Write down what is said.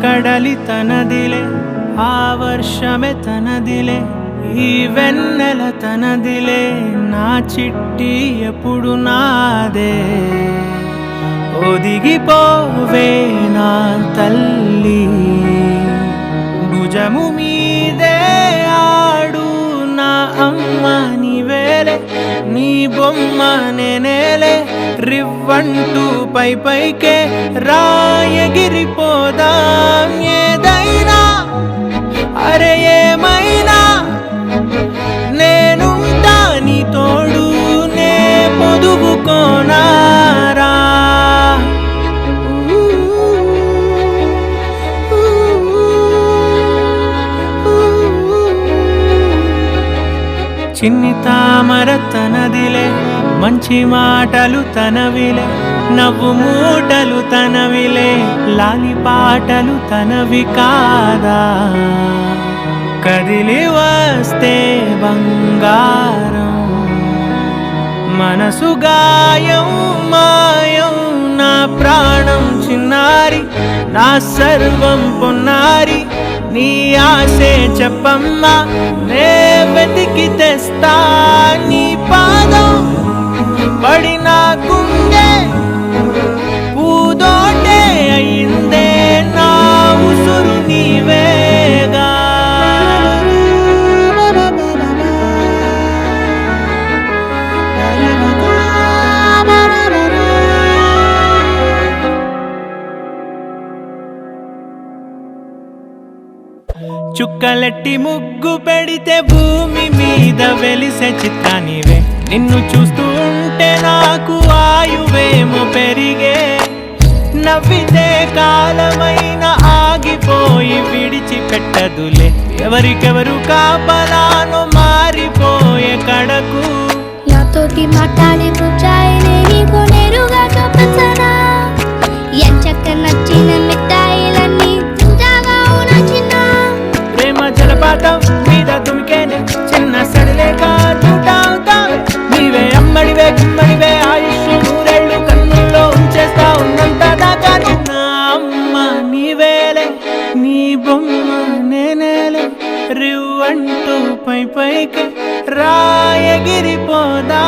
కడలి తనదిలే, ఆ వర్షమే తనదిలే, ఈ వెన్నెల తనదిలే, నా చిట్టి ఎప్పుడు నాదే. ఒదిగిపోవే నా తల్లి, భుజము మీదే ఆడు నా అమ్మ నీవేలే, నీ బొమ్మ నేనేలే, రివ్వంటూ పై పైకే రాయగిరిపోదాం. ఏదైనా అరే ఏమైనా నేనుంటా నీ తోడు, నే పొదుగుకోనారా. చిన్ని తామర తనదిలే, మంచి మాటలు తనవిలే, నవ్వు మూటలు తనవిలే, లాలి పాటలు తనవి కాదా. కదిలి వస్తే బంగారం, మనసు గాయం మాయం, నా ప్రాణం చిన్నారి, నా సర్వం పొన్నారి, నీ ఆశే చెప్పమ్మా, నే వెతికి తెస్తా. నీ పాదం పడిన గుండె పూదోటే అయిందే, నా ఉసురు నీవేగా. చుక్కలెట్టి ముగ్గు పెడితే భూమి మీద వెలిసే చిత్రానివే, నిన్ను చూస్తూ ఉంటే నాకు ఆయువేమో పెరిగే. నవ్వితే కాలమైన ఆగిపోయి విడిచిపెట్టదులే, ఎవరికెవరు కాపలానో మారిపోయే కడకు. నాతోటి మాట్లాడే ముచ్చాయినే నీకు నేరుగా చూపించనా, ఎంచక్క నచ్చిన మిఠాయిలన్నీ తింటాగా నచ్చిన. ప్రేమ జలపాతం మీద తుమికేనే, చిన్న సడిలేక చూటావుతావే, నీవే అమ్మడివే గుమ్మడివే, ఆయుష్ నూరేళ్ళు కన్నుల్లో ఉంచేస్తా ఉన్నంత దాకా. నా అమ్మ నీవేలే, నీ బొమ్మ నేనేలే, రివ్వంటూ పై పైకి రాయగిరిపోదా.